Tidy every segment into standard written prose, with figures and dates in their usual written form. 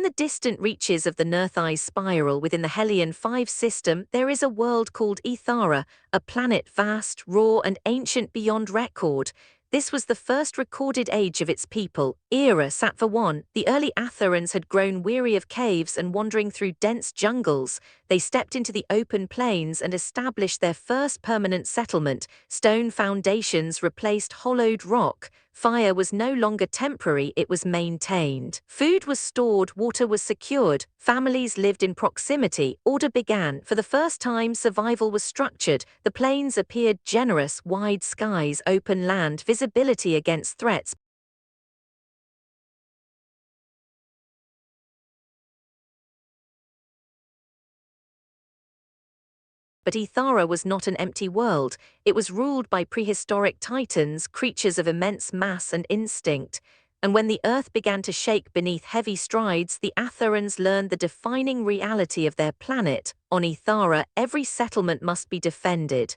In the distant reaches of the Nerthei spiral within the Helion 5 system, there is a world called Ethara, a planet vast, raw, and ancient beyond record. This was the first recorded age of its people, era Sattva 1. The early Aetherans had grown weary of caves and wandering through dense jungles. They stepped into the open plains and established their first permanent settlement. Stone foundations replaced hollowed rock. Fire was no longer temporary, it was maintained. Food was stored, water was secured, families lived in proximity, order began. For the first time, survival was structured. The plains appeared generous, wide skies, open land, visibility against threats. But Ethara was not an empty world. It was ruled by prehistoric titans, creatures of immense mass and instinct. And when the earth began to shake beneath heavy strides, the Aetherans learned the defining reality of their planet. On Ethara, every settlement must be defended.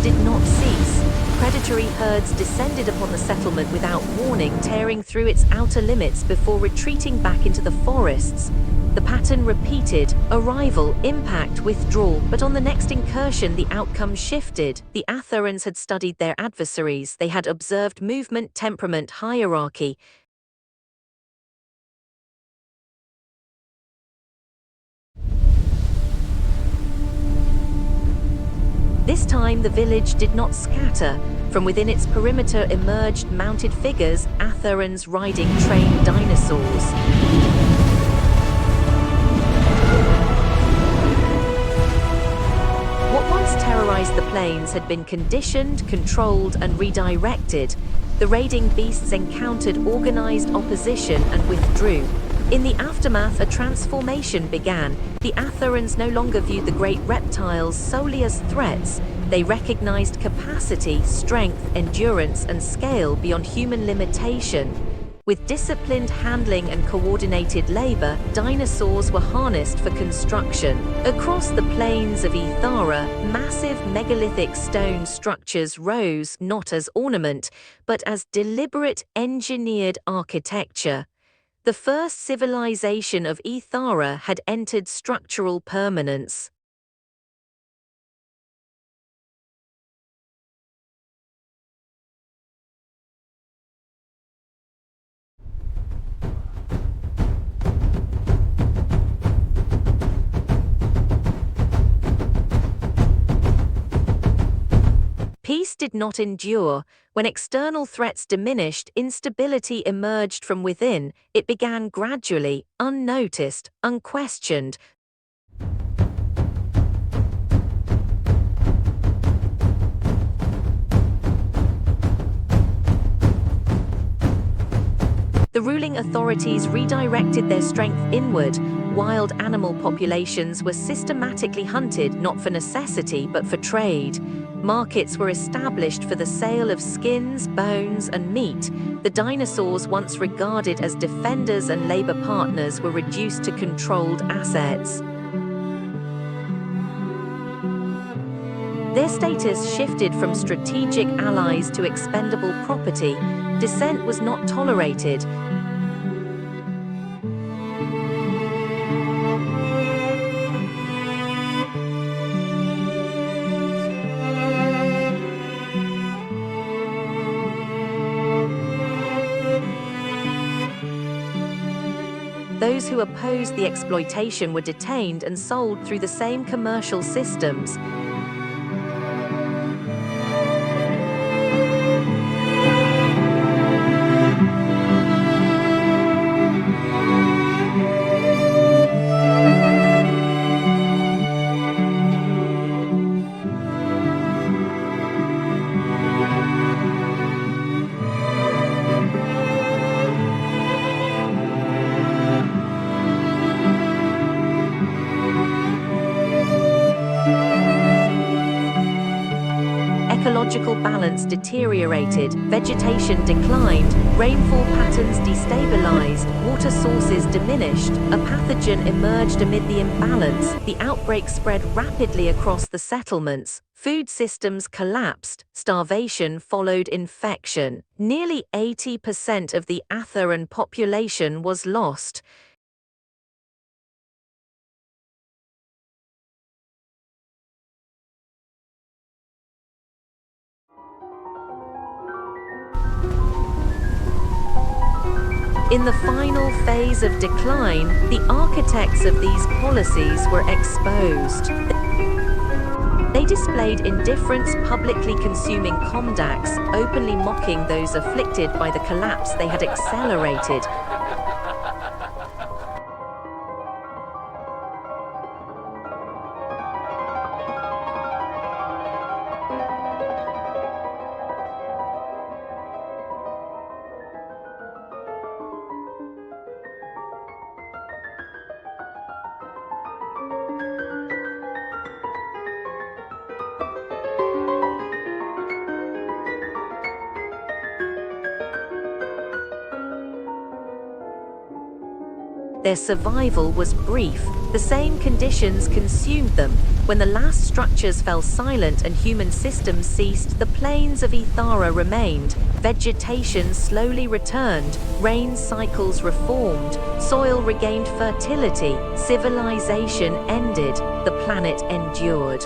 Did not cease. Predatory herds descended upon the settlement without warning, tearing through its outer limits before retreating back into the forests. The pattern repeated: arrival, impact, withdrawal, but on the next incursion the outcome shifted. The Aetherans had studied their adversaries, they had observed movement, temperament, hierarchy. This time the village did not scatter. From within its perimeter emerged mounted figures, Aetherans riding trained dinosaurs. What once terrorized the plains had been conditioned, controlled, and redirected. The raiding beasts encountered organized opposition and withdrew. In the aftermath, a transformation began. The Aetherans no longer viewed the great reptiles solely as threats. They recognized capacity, strength, endurance, and scale beyond human limitation. With disciplined handling and coordinated labor, dinosaurs were harnessed for construction. Across the plains of Ethara, massive megalithic stone structures rose not as ornament, but as deliberate engineered architecture. The first civilization of Ethara had entered structural permanence. Peace did not endure. When external threats diminished, instability emerged from within. It began gradually, unnoticed, unquestioned. The ruling authorities redirected their strength inward. Wild animal populations were systematically hunted not for necessity but for trade. Markets were established for the sale of skins, bones, and meat. The dinosaurs, once regarded as defenders and labor partners, were reduced to controlled assets. Their status shifted from strategic allies to expendable property. Dissent was not tolerated. Those who opposed the exploitation were detained and sold through the same commercial systems. ecological balance deteriorated, vegetation declined, rainfall patterns destabilized, water sources diminished, a pathogen emerged amid the imbalance, the outbreak spread rapidly across the settlements, food systems collapsed, starvation followed infection. Nearly 80% of the Aetheran population was lost. In the final phase of decline, the architects of these policies were exposed. They displayed indifference, publicly consuming KOMDAX, openly mocking those afflicted by the collapse they had accelerated. Their survival was brief. The same conditions consumed them. When the last structures fell silent and human systems ceased, the plains of Ethara remained. Vegetation slowly returned, rain cycles reformed, soil regained fertility, civilization ended, the planet endured.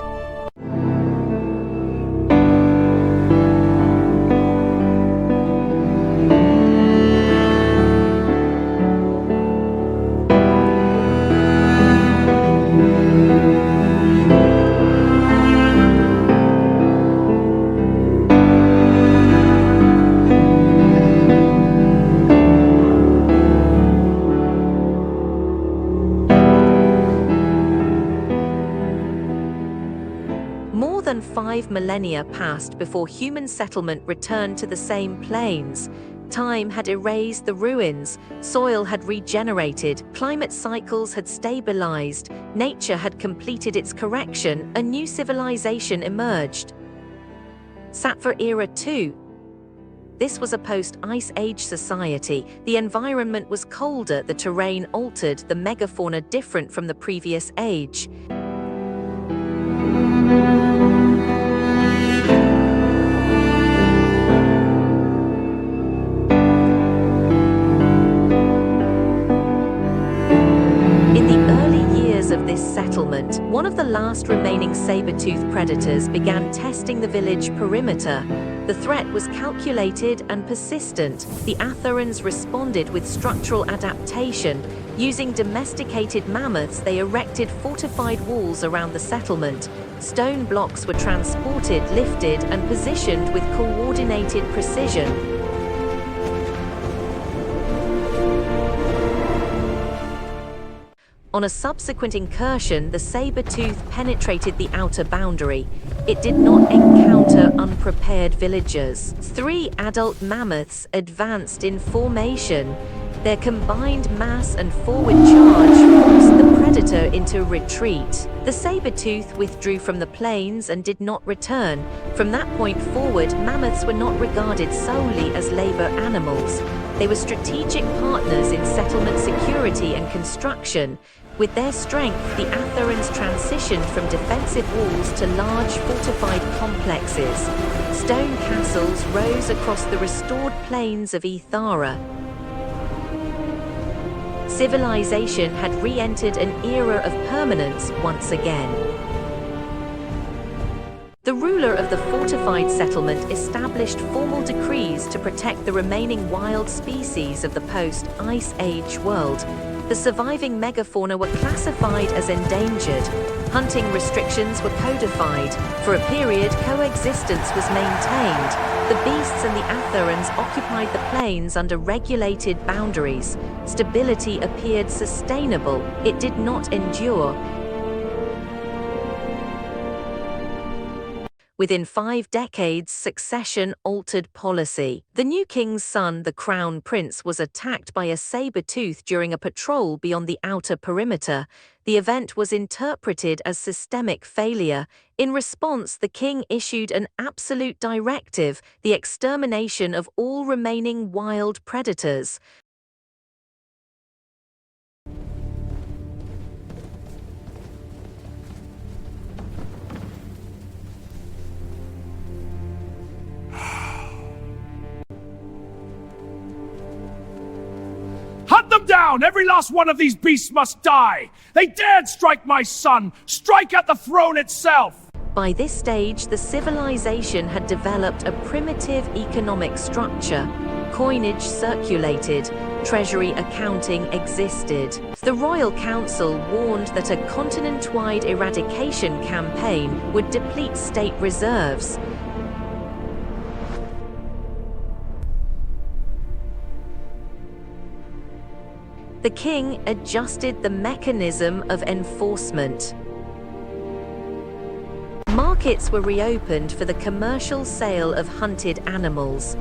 More than 5 millennia passed before human settlement returned to the same plains. Time had erased the ruins, soil had regenerated, climate cycles had stabilized, nature had completed its correction, a new civilization emerged. Sattva Era 2. This was a post-Ice Age society. The environment was colder, the terrain altered, the megafauna different from the previous age. Of this settlement, one of the last remaining saber-toothed predators began testing the village perimeter. The threat was calculated and persistent. The Aetherans responded with structural adaptation. Using domesticated mammoths, they erected fortified walls around the settlement. Stone blocks were transported, lifted, and positioned with coordinated precision. On a subsequent incursion, the saber-tooth penetrated the outer boundary. It did not encounter unprepared villagers. 3 adult mammoths advanced in formation. Their combined mass and forward charge forced the predator into retreat. The saber-tooth withdrew from the plains and did not return. From that point forward, mammoths were not regarded solely as labor animals. They were strategic partners in settlement security and construction. With their strength, the Aetherans transitioned from defensive walls to large fortified complexes. Stone castles rose across the restored plains of Ethara. Civilization had re-entered an era of permanence once again. The ruler of the fortified settlement established formal decrees to protect the remaining wild species of the post-Ice Age world. The surviving megafauna were classified as endangered. Hunting restrictions were codified. For a period, coexistence was maintained. The beasts and the Aetherans occupied the plains under regulated boundaries. Stability appeared sustainable. It did not endure. Within 5 decades, succession altered policy. The new king's son, the crown prince, was attacked by a saber-tooth during a patrol beyond the outer perimeter. The event was interpreted as systemic failure. In response, the king issued an absolute directive, the extermination of all remaining wild predators. Hunt them down! Every last one of these beasts must die! They dared strike my son! Strike at the throne itself! By this stage, the civilization had developed a primitive economic structure. Coinage circulated, treasury accounting existed. The Royal Council warned that a continent-wide eradication campaign would deplete state reserves. The king adjusted the mechanism of enforcement. Markets were reopened for the commercial sale of hunted animals.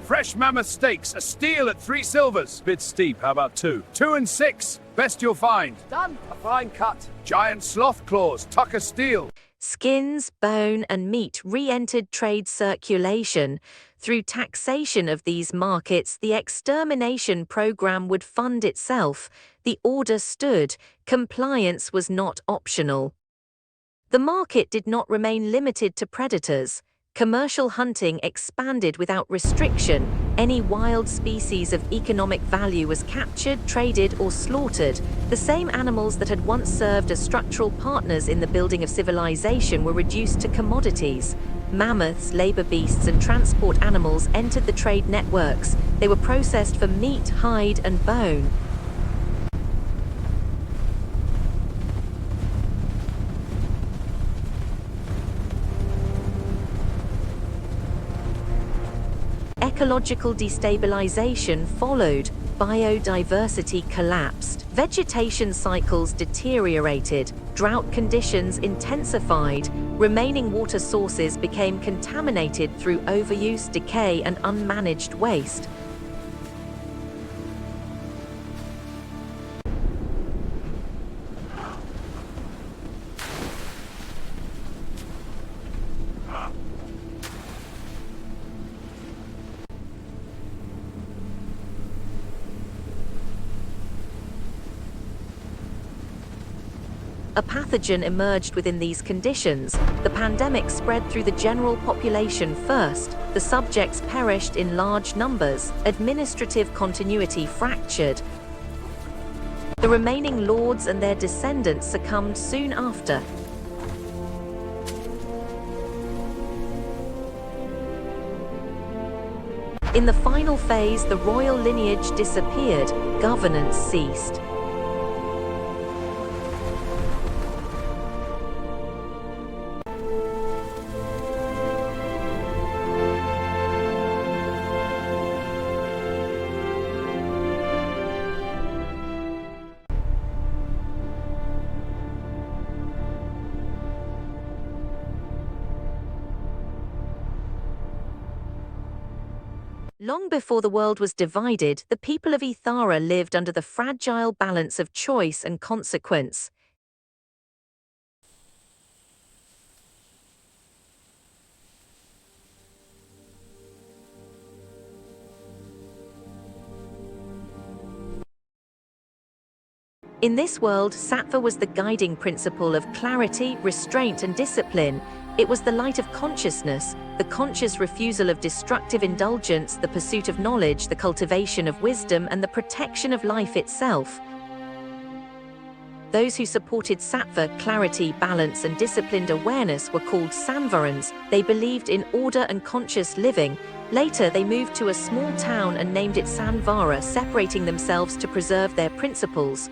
Fresh mammoth steaks, a steal at 3 silvers. Bit steep, how about 2? 2 and 6, best you'll find. Done, a fine cut. Giant sloth claws, tuck a steal. Skins, bone, and meat re-entered trade circulation. Through taxation of these markets, the extermination program would fund itself. The order stood. Compliance was not optional. The market did not remain limited to predators. Commercial hunting expanded without restriction. Any wild species of economic value was captured, traded, or slaughtered. The same animals that had once served as structural partners in the building of civilization were reduced to commodities. Mammoths, labor beasts, and transport animals entered the trade networks. They were processed for meat, hide, and bone. Ecological destabilization followed. Biodiversity collapsed. Vegetation cycles deteriorated. Drought conditions intensified. Remaining water sources became contaminated through overuse, decay, and unmanaged waste. A pathogen emerged within these conditions. The pandemic spread through the general population first. The subjects perished in large numbers. Administrative continuity fractured. The remaining lords and their descendants succumbed soon after. In the final phase, the royal lineage disappeared. Governance ceased. Long before the world was divided, the people of Ethara lived under the fragile balance of choice and consequence. In this world, Sattva was the guiding principle of clarity, restraint, and discipline. It was the light of consciousness, the conscious refusal of destructive indulgence, the pursuit of knowledge, the cultivation of wisdom, and the protection of life itself. Those who supported Sattva, clarity, balance, and disciplined awareness were called Samvarans. They believed in order and conscious living. Later, they moved to a small town and named it Samvara, separating themselves to preserve their principles.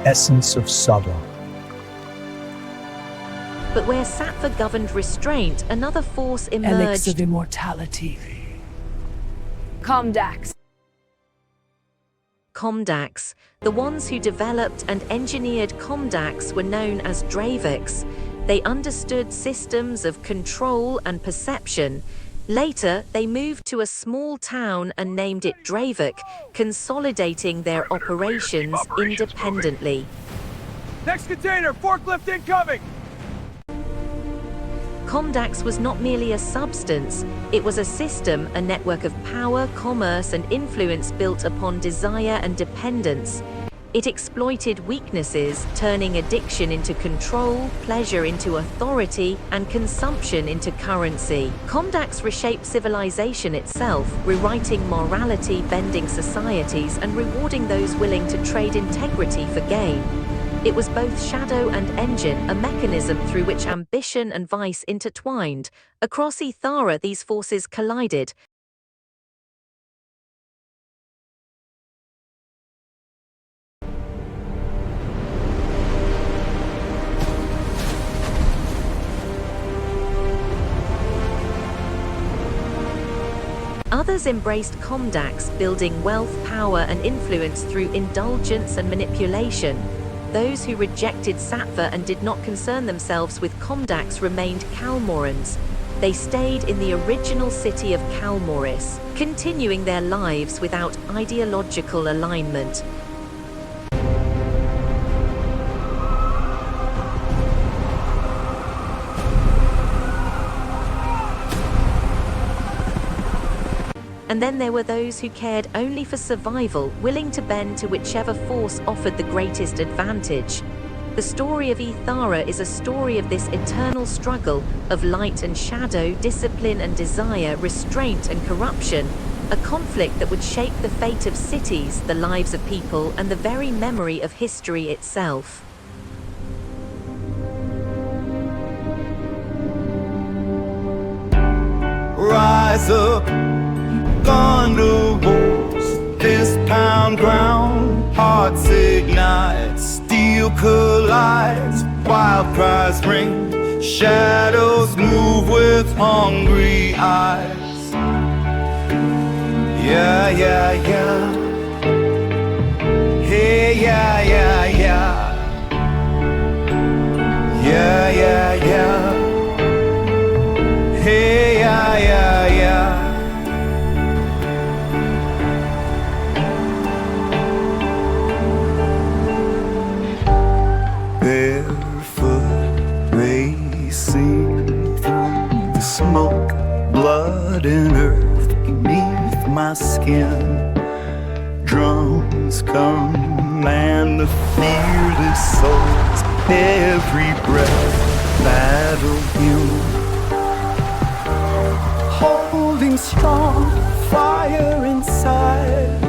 essence of Sattva. But where Sattva governed restraint, another force Elixir emerged. of immortality. KOMDAX. KOMDAX. The ones who developed and engineered KOMDAX were known as Dravics. They understood systems of control and perception. Later, they moved to a small town and named it Dravik, consolidating their operations independently. Next container, forklift incoming! KOMDAX was not merely a substance, it was a system, a network of power, commerce, and influence built upon desire and dependence. It exploited weaknesses, turning addiction into control, pleasure into authority, and consumption into currency. KOMDAX reshaped civilization itself, rewriting morality, bending societies, and rewarding those willing to trade integrity for gain. It was both shadow and engine, a mechanism through which ambition and vice intertwined. Across Ethara, these forces collided. Others embraced KOMDAX, building wealth, power, and influence through indulgence and manipulation. Those who rejected Sattva and did not concern themselves with KOMDAX remained Kalmorans. They stayed in the original city of Kalmoris, continuing their lives without ideological alignment. And then there were those who cared only for survival, willing to bend to whichever force offered the greatest advantage. The story of Ethara is a story of this eternal struggle of light and shadow, discipline and desire, restraint and corruption, a conflict that would shape the fate of cities, the lives of people, and the very memory of history itself. Rise up, thunderbolts, fist pound ground, hearts ignite, steel collides, wild cries ring, shadows move with hungry eyes. Yeah, yeah, yeah. Hey, yeah, yeah, yeah. Yeah, yeah, yeah. Hey, yeah, yeah, yeah. Barefoot, racing through the smoke, blood and earth beneath my skin. Drums command the fearless souls, every breath battle hymn. Holding strong, fire inside,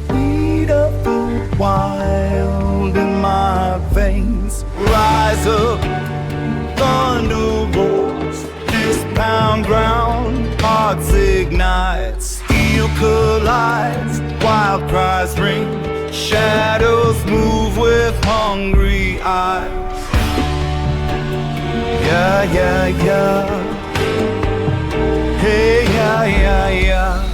beat of the wild in my veins. Rise up, thunderbolts, fist pound ground, hearts ignite, steel collides, wild cries ring, shadows move with hungry eyes. Yeah, yeah, yeah. Hey, yeah, yeah, yeah.